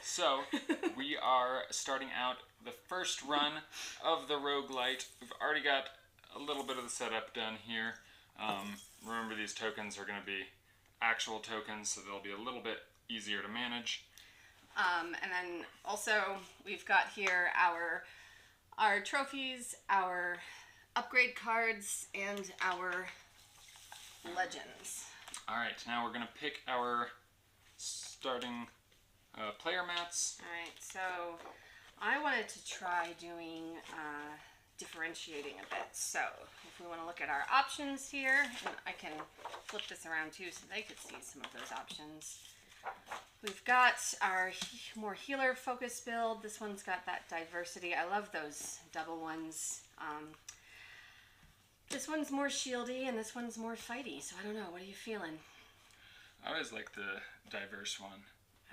So, we are starting out the first run of the Rogue-lite. We've already got a little bit of the setup done here. Remember, these tokens are going to be actual tokens, so they'll be a little bit easier to manage. And then also, we've got here our trophies, our upgrade cards, and our legends. Alright, now we're going to pick our starting player mats. Alright, so I wanted to try doing differentiating a bit. So if we want to look at our options here, and I can flip this around too so they could see some of those options. We've got our more healer focus build. This one's got that diversity. I love those double ones. This one's more shieldy and this one's more fighty. So I don't know. What are you feeling? I always like the diverse one.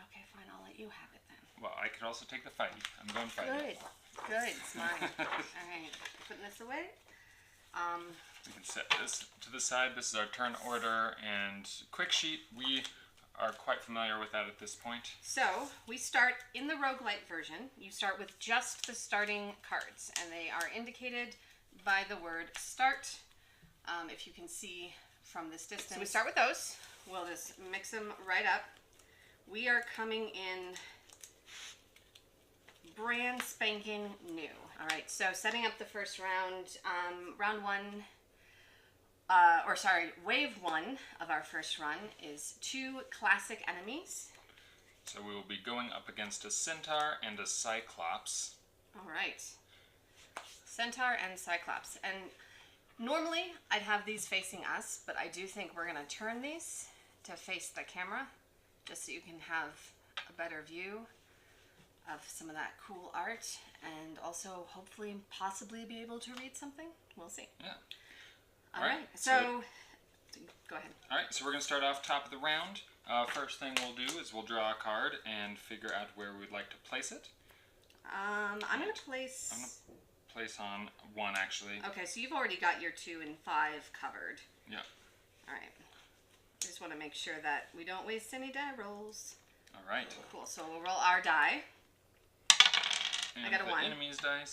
Okay, fine. I'll let you have it then. Well, I could also take the fighty. I'm going fighty. Good. It's mine. Alright. Putting this away. We can set this to the side. This is our turn order and quick sheet. We are quite familiar with that at this point. So, we start in the Rogue-lite version. You start with just the starting cards, and they are indicated by the word start, if you can see from this distance. So we start with those. We'll just mix them right up. We are coming in brand spanking new. All right, so setting up the first round, wave one of our first run is 2 classic enemies. So we will be going up against a centaur and a cyclops. All right. Centaur and cyclops. And normally I'd have these facing us, but I do think we're going to turn these to face the camera just so you can have a better view of some of that cool art and also hopefully possibly be able to read something. We'll see. Yeah. All right. So go ahead. All right. So we're going to start off top of the round. First thing we'll do is we'll draw a card and figure out where we'd like to place it. I'm going to place... I'm going to place on 1, actually. Okay, so you've already got your 2 and 5 covered. Yeah. All right. I just want to make sure that we don't waste any die rolls. All right. Cool. So we'll roll our die. And I got a 1. Enemy's dice.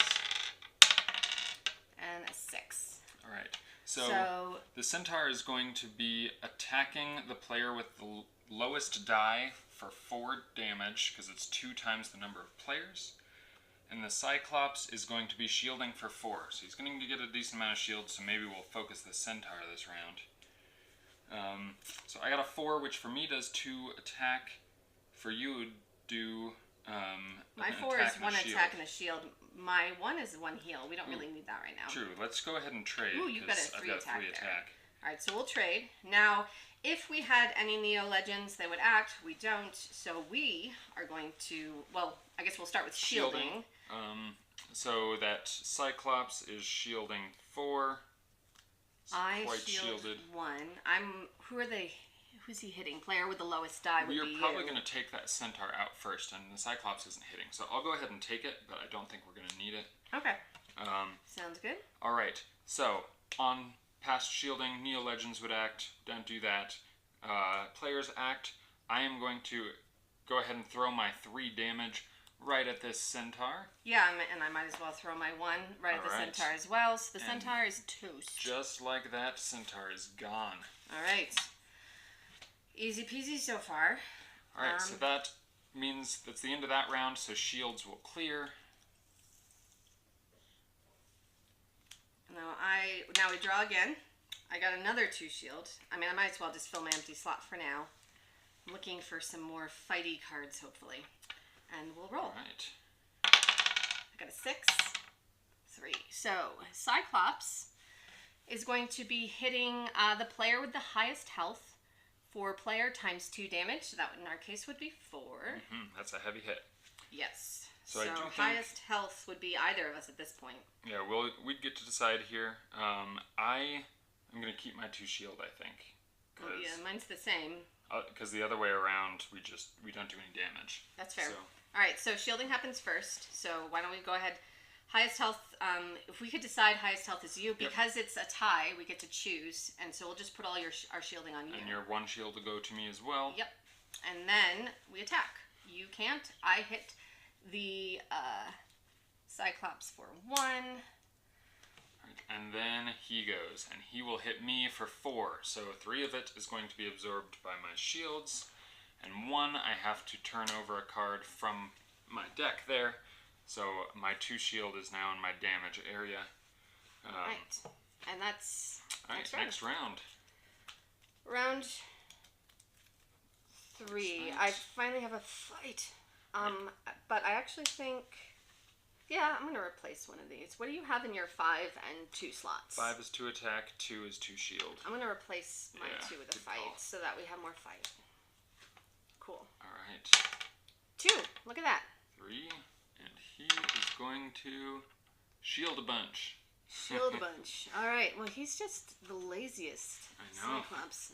And a 6. All right. So the centaur is going to be attacking the player with the lowest die for 4 damage because it's 2 times the number of players. And the cyclops is going to be shielding for 4. So he's going to get a decent amount of shield, so maybe we'll focus the centaur this round. So I got a 4, which for me does 2 attack. For you would do my 4 is 1 attack and a shield. My 1 is 1 heal. We don't really need that right now. True. Let's go ahead and trade. Ooh, you've got a 3 I've got attack 3 there. attack. Alright, so we'll trade. Now, if we had any Neo Legends, they would act. We don't, so we are going to, well, I guess we'll start with shielding. So that Cyclops is shielding 4. I quite shield shielded. 1. Who's he hitting? Player with the lowest die would be you. We are probably going to take that centaur out first, and the Cyclops isn't hitting. So I'll go ahead and take it, but I don't think we're going to need it. Okay. Sounds good. All right. So on past shielding, Neo Legends would act. Don't do that. Players act. I am going to go ahead and throw my 3 damage right at this centaur. Yeah, and I might as well throw my 1 right at the centaur as well. So the centaur is toast. Just like that, centaur is gone. All right. Easy peasy so far. All right, so that means that's the end of that round, so shields will clear. Now we draw again. I got another 2 shield. I mean, I might as well just fill my empty slot for now. I'm looking for some more fighty cards, hopefully. And we'll roll. All right. I got a 6, 3. So, Cyclops is going to be hitting the player with the highest health for player times 2 damage. So that in our case would be 4. That's a heavy hit. Yes. So I do think highest health would be either of us at this point. Yeah, we'd get to decide here. I am going to keep my 2 shield, I think. Well, yeah, mine's the same. Because the other way around, we don't do any damage. That's fair. So. All right, so shielding happens first. So why don't we go ahead? Highest health, if we could decide highest health is you, because it's a tie, we get to choose. And so we'll just put all our shielding on you. And your 1 shield will go to me as well. Yep. And then we attack. You can't. I hit the Cyclops for 1. And then he goes, and he will hit me for 4. So 3 of it is going to be absorbed by my shields, and 1 I have to turn over a card from my deck there. So my 2 shield is now in my damage area. Right. And that's next round. Round 3. I finally have a fight. But I actually think, yeah, I'm going to replace one of these. What do you have in your 5 and 2 slots? 5 is 2 attack, 2 is 2 shield. I'm going to replace my 2 with a fight so that we have more fight. Cool. Alright. 2. Look at that. 3. And he is going to shield a bunch. Shield a bunch. Alright. Well, he's just the laziest. I know. Cyclops.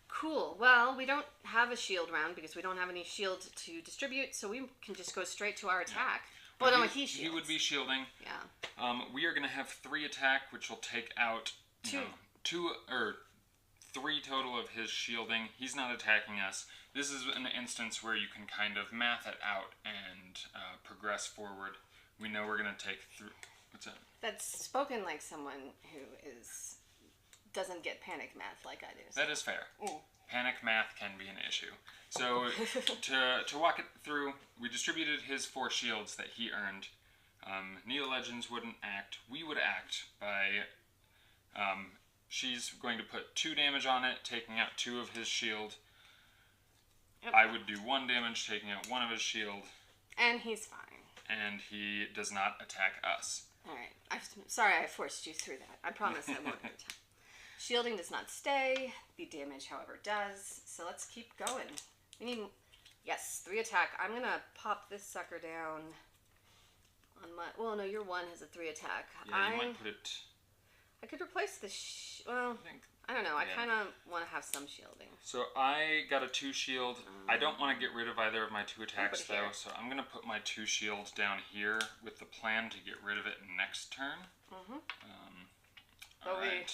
Cool. Well, we don't have a shield round because we don't have any shield to distribute, so we can just go straight to our attack. Yeah. But he shields. He would be shielding. Yeah. We are going to have 3 attack, which will take out 2 or 3 total of his shielding. He's not attacking us. This is an instance where you can kind of math it out and progress forward. We know we're going to take through. What's that? That's spoken like someone who doesn't get panic math like I do. That is fair. Panic math can be an issue. So to walk it through, we distributed his 4 shields that he earned. Neo Legends wouldn't act. We would act by... she's going to put 2 damage on it, taking out 2 of his shield. Yep. I would do 1 damage, taking out 1 of his shield. And he's fine. And he does not attack us. Alright. I'm sorry I forced you through that. I promise I won't attack. Shielding does not stay. The damage, however, does. So let's keep going. We need... Yes, 3 attack. I'm going to pop this sucker down on my... Well, no, your 1 has a 3 attack. Yeah, you might put it... I could replace the... Well, I don't know. I kind of want to have some shielding. So I got a 2 shield. I don't want to get rid of either of my 2 attacks, though. So I'm going to put my 2 shields down here with the plan to get rid of it next turn. All right.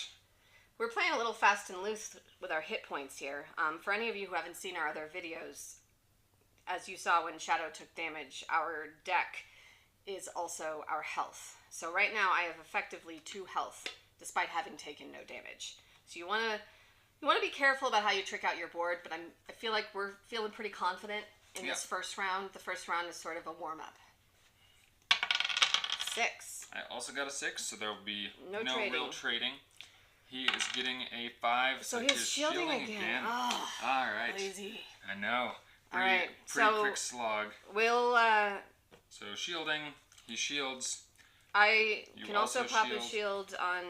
We're playing a little fast and loose with our hit points here. For any of you who haven't seen our other videos, as you saw when Shadow took damage, our deck is also our health. So right now I have effectively 2 health, despite having taken no damage. So you want to be careful about how you trick out your board, but I feel like we're feeling pretty confident in this first round. The first round is sort of a warm-up. 6. I also got a 6, so there will be no trading. Real trading. He is getting a 5, so he's shielding again. Oh, all right. Lazy. I know. Pretty quick slog. We'll, So shielding, he shields. I can also pop a shield on,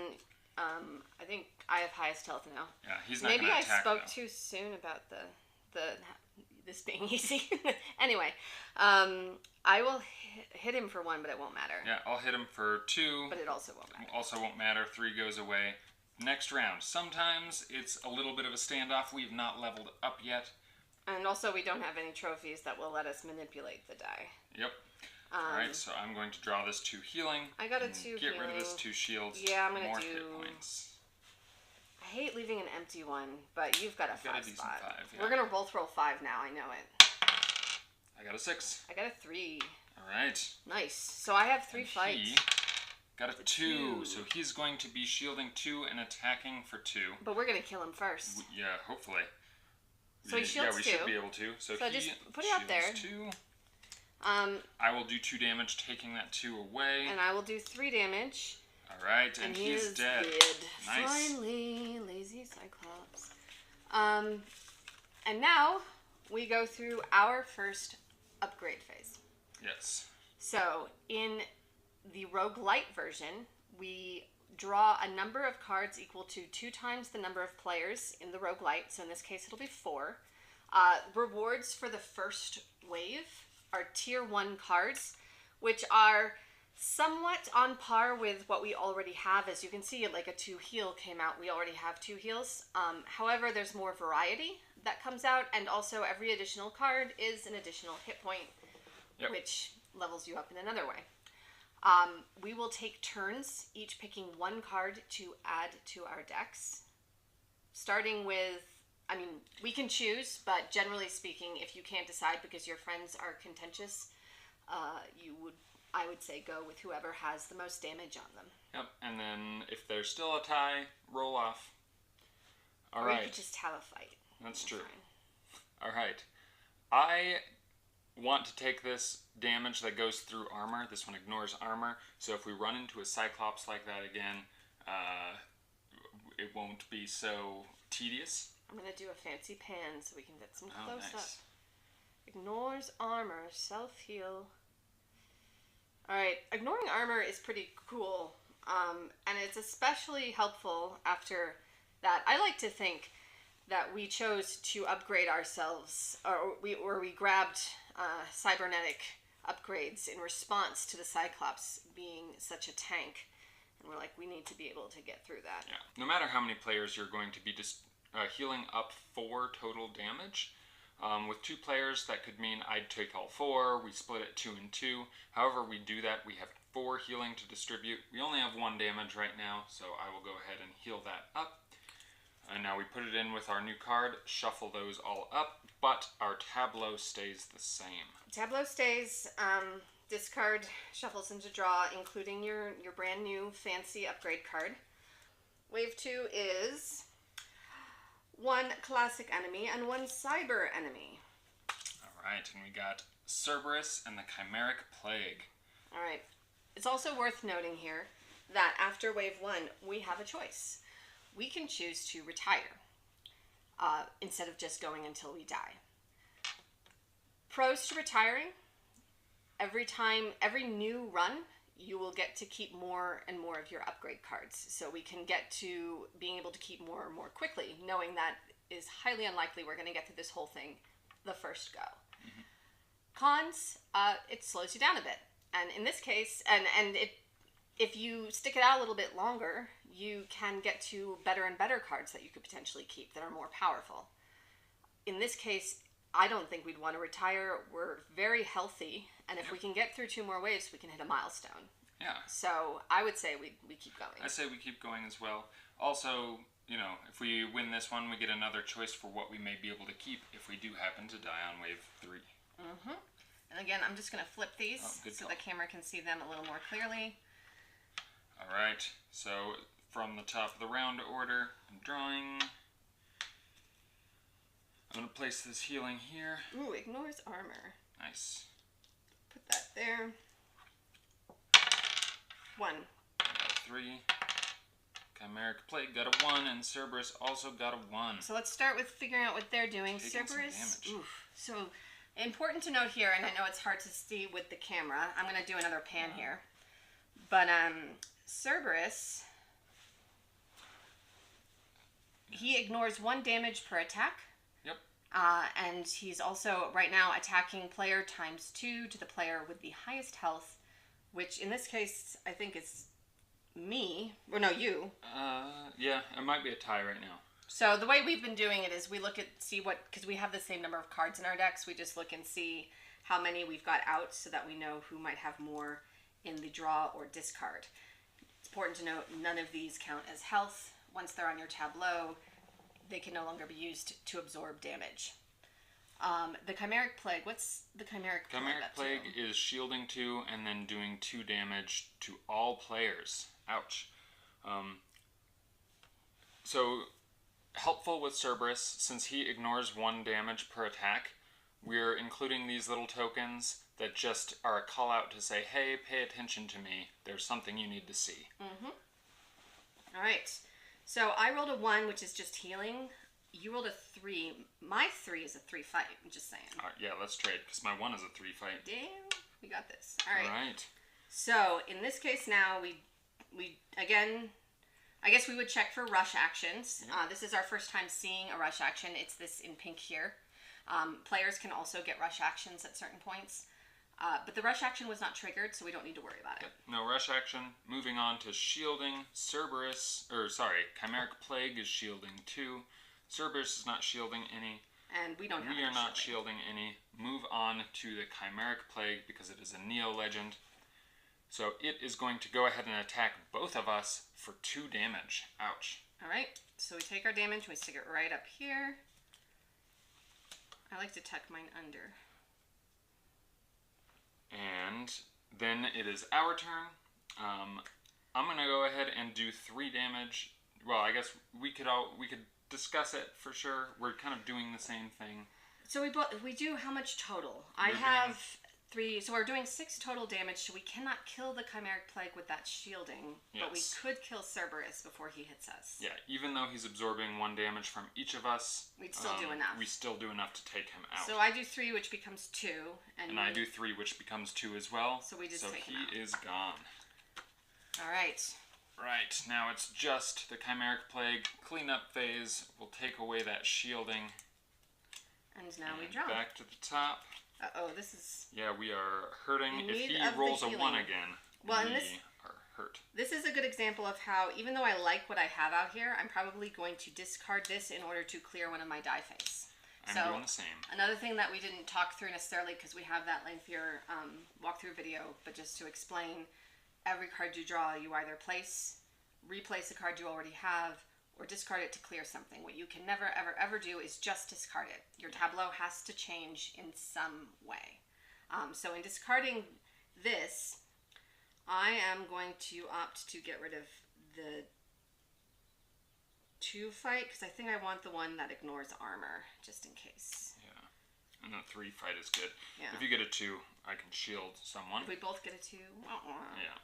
I think I have highest health now. Yeah, he's not gonna attack, Maybe I spoke though. too soon about this being easy. Anyway, I will hit him for 1, but it won't matter. Yeah, I'll hit him for 2. But it also won't matter. Also won't matter. 3 goes away. Next round. Sometimes it's a little bit of a standoff. We've not leveled up yet. And also we don't have any trophies that will let us manipulate the die. Yep. Alright, so I'm going to draw this 2 healing. I got a 2 Get rid of this 2 shields. Yeah, I'm going to more do... hit points. I hate leaving an empty one, but you've got a 5 decent spot. 5, yeah. We're going to both roll 5 now, I know it. I got a 6. I got a 3. Alright. Nice. So I have 3 fights. He got a 2, so he's going to be shielding 2 and attacking for 2. But we're going to kill him first. Yeah, hopefully. So he shields 2. Yeah, we should be able to. So he just put it up there. 2. I will do 2 damage, taking that 2 away. And I will do 3 damage. Alright, and he's dead. Nice. Finally, lazy Cyclops. And now we go through our first upgrade phase. Yes. So in the Rogue-lite version, we draw a number of cards equal to 2 times the number of players in the Rogue-lite. So in this case, it'll be 4. Rewards for the first wave are tier 1 cards, which are somewhat on par with what we already have. As you can see, like a 2 heal came out. We already have 2 heals. However, there's more variety that comes out, and also every additional card is an additional hit point, which levels you up in another way. We will take turns, each picking 1 card to add to our decks, starting with I mean, we can choose, but generally speaking, if you can't decide because your friends are contentious, I would say go with whoever has the most damage on them. Yep, and then if there's still a tie, roll off. All or right. you could just have a fight. That's true. Fine. All right. I want to take this damage that goes through armor. This one ignores armor, so if we run into a Cyclops like that again, it won't be so tedious. I'm going to do a fancy pan so we can get some close-up. Nice. Ignores armor, self-heal. Alright, ignoring armor is pretty cool, and it's especially helpful after that. I like to think that we chose to upgrade ourselves, or we grabbed cybernetic upgrades in response to the Cyclops being such a tank. And we're like, we need to be able to get through that. Yeah. No matter how many players you're going to be healing up 4 total damage. With 2 players, that could mean I'd take all 4. We split it 2 and 2. However we do that, we have 4 healing to distribute. We only have 1 damage right now, so I will go ahead and heal that up. And now we put it in with our new card, shuffle those all up, but our tableau stays the same. Tableau stays. Discard shuffles into draw, including your brand new fancy upgrade card. Wave 2 is 1 classic enemy and 1 cyber enemy. Alright, and we got Cerberus and the Chimeric Plague. Alright. It's also worth noting here that after wave 1, we have a choice. We can choose to retire instead of just going until we die. Pros to retiring: every new run, you will get to keep more and more of your upgrade cards. So we can get to being able to keep more and more quickly, knowing that is highly unlikely we're going to get through this whole thing the first go. Mm-hmm. Cons, it slows you down a bit. And in this case, if you stick it out a little bit longer, you can get to better and better cards that you could potentially keep that are more powerful. In this case, I don't think we'd want to retire. We're very healthy, and if we can get through 2 more waves, we can hit a milestone. Yeah. So I would say we keep going. I say we keep going as well. Also, if we win this one, we get another choice for what we may be able to keep if we do happen to die on wave 3. Mm-hmm. And again, I'm just going to flip these so the camera can see them a little more clearly. All right. So from the top of the round order, I'm drawing. I'm going to place this healing here. Ooh, ignores armor. Nice. Put that there. 1. Got a 3. Chimeric Plague got a 1, and Cerberus also got a 1. So let's start with figuring out what they're doing. Cerberus. So important to note here, and I know it's hard to see with the camera. I'm going to do another pan here. But Cerberus, he ignores 1 damage per attack. Yep. And he's also right now attacking player times 2 to the player with the highest health, which in this case I think is me. Or no, you. Yeah, it might be a tie right now. So the way we've been doing it is we look at, because we have the same number of cards in our decks, we just look and see how many we've got out so that we know who might have more in the draw or discard. It's important to note none of these count as health. Once they're on your tableau, they can no longer be used to absorb damage. The Chimeric Plague, what's the Chimeric Plague? Chimeric Plague is shielding 2 and then doing 2 damage to all players. Ouch. So helpful with Cerberus, since he ignores 1 damage per attack, we're including these little tokens that just are a call out to say, hey, pay attention to me. There's something you need to see. Mm-hmm. All right. So I rolled a 1, which is just healing. You rolled a 3. My 3 is a 3 fight. I'm just saying. Yeah, let's trade, because my 1 is a 3 fight. Damn. We got this. All right. All right. So in this case now, we again, I guess we would check for rush actions. Yep. This is our first time seeing a rush action. It's this in pink here. Players can also get rush actions at certain points. But the rush action was not triggered, so we don't need to worry about it. No rush action. Moving on to shielding. Chimeric Plague is shielding 2. Cerberus is not shielding any. And we don't have We are not shielding any. Move on to the Chimeric Plague because it is a Neo legend. So it is going to go ahead and attack both of us for 2 damage. Ouch. Alright, so we take our damage, we stick it right up here. I like to tuck mine under. And then it is our turn. I'm gonna go ahead and do 3 damage. Well, I guess we could discuss it for sure. We're kind of doing the same thing. So we do how much total? I have 3, so we're doing 6 total damage, so we cannot kill the Chimeric Plague with that shielding, but we could kill Cerberus before he hits us. Yeah, even though he's absorbing 1 damage from each of us, we'd still do enough. We still do enough to take him out. So I do 3, which becomes 2. And I do 3, which becomes 2 as well. So we just take him out. So he is gone. Alright. Right, now it's just the Chimeric Plague cleanup phase. We'll take away that shielding. And now we draw. Back to the top. Uh-oh, this is... Yeah, we are hurting. If he rolls a 1 again, we are hurt. This is a good example of how, even though I like what I have out here, I'm probably going to discard this in order to clear one of my die phase. I'm doing the same. Another thing that we didn't talk through necessarily, because we have that lengthier walkthrough video, but just to explain, every card you draw, you either replace a card you already have, or discard it to clear something. What you can never, ever, ever do is just discard it. Your tableau has to change in some way. So in discarding this, I am going to opt to get rid of the 2 fight, because I think I want the one that ignores armor, just in case. Yeah, and the 3 fight is good. Yeah. If you get a 2, I can shield someone. If we both get a 2, yeah.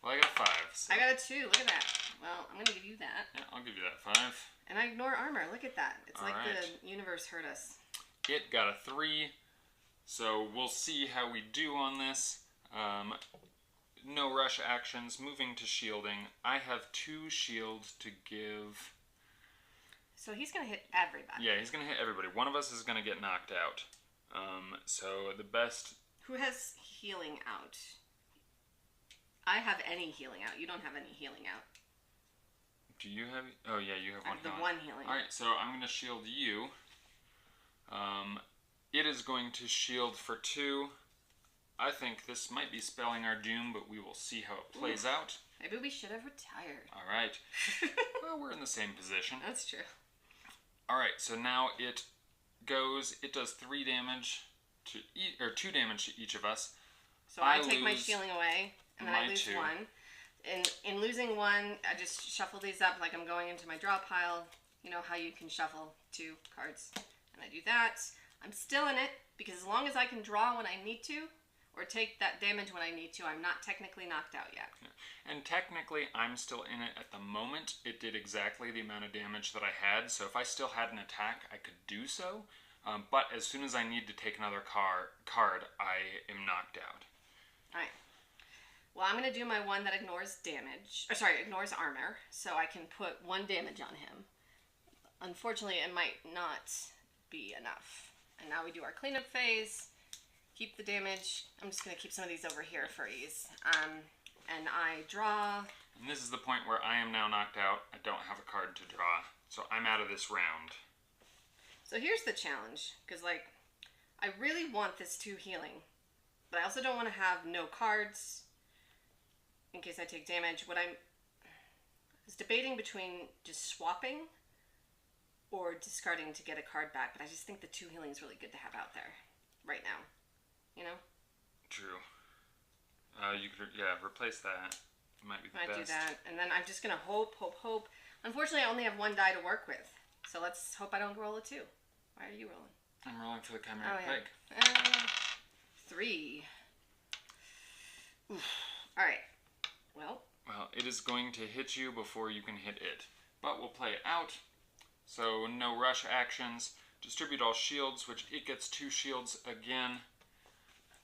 Well, I got a 5. So. I got a 2. Look at that. Well, I'm gonna give you that. Yeah, I'll give you that 5. And I ignore armor. Look at that. It's like right. The universe hurt us. It got a 3. So we'll see how we do on this. No rush actions. Moving to shielding. I have 2 shields to give. So he's gonna hit everybody. Yeah, he's gonna hit everybody. One of us is gonna get knocked out. So the best. Who has healing out? I have any healing out. You don't have any healing out. Do you have... Oh, yeah, you have 1 healing. The 1 healing. Alright, so I'm going to shield you. It is going to shield for 2. I think this might be spelling our doom, but we will see how it plays out. Maybe we should have retired. Alright. Well, we're in the same position. That's true. Alright, so now it goes... It does 3 damage to... or 2 damage to each of us. So I take my shielding away. And then I lose 2. 1. In losing 1, I just shuffle these up like I'm going into my draw pile. You know how you can shuffle 2 cards. And I do that. I'm still in it, because as long as I can draw when I need to, or take that damage when I need to, I'm not technically knocked out yet. Yeah. And technically, I'm still in it at the moment. It did exactly the amount of damage that I had, so if I still had an attack, I could do so. But as soon as I need to take another card, I am knocked out. Alright. Well, I'm going to do my one that ignores damage. Or sorry, ignores armor. So I can put 1 damage on him. Unfortunately, it might not be enough. And now we do our cleanup phase. Keep the damage. I'm just going to keep some of these over here for ease. And I draw. And this is the point where I am now knocked out. I don't have a card to draw. So I'm out of this round. So here's the challenge. Because, like, I really want this 2 healing. But I also don't want to have no cards in case I take damage. What I was debating between just swapping or discarding to get a card back, but I just think the 2 healing is really good to have out there right now. You know? True. You could, replace that. It might be the best. I do that, and then I'm just gonna hope. Unfortunately, I only have 1 die to work with, so let's hope I don't roll a 2. Why are you rolling? I'm rolling for the Chimeric Plague. 3. Oof. All right. Well, it is going to hit you before you can hit it. But we'll play it out. So, no rush actions. Distribute all shields, which it gets 2 shields again.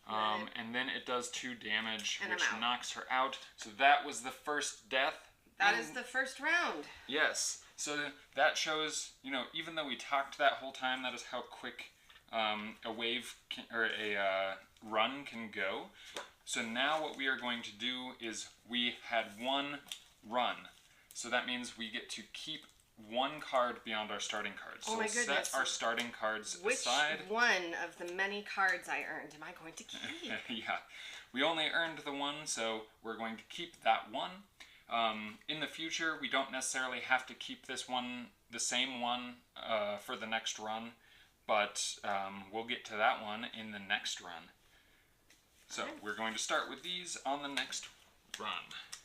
And then it does 2 damage, which knocks her out. So that was the first death. That is the first round. Yes. So that shows, even though we talked that whole time, that is how quick a wave or a run can go. So now what we are going to do is we had 1 run. So that means we get to keep 1 card beyond our starting cards. Oh my goodness. We'll set our starting cards aside. Which one of the many cards I earned am I going to keep? Yeah. We only earned the 1, so we're going to keep that 1. In the future, we don't necessarily have to keep this one, the same one, for the next run. but we'll get to that one in the next run. So we're going to start with these on the next run.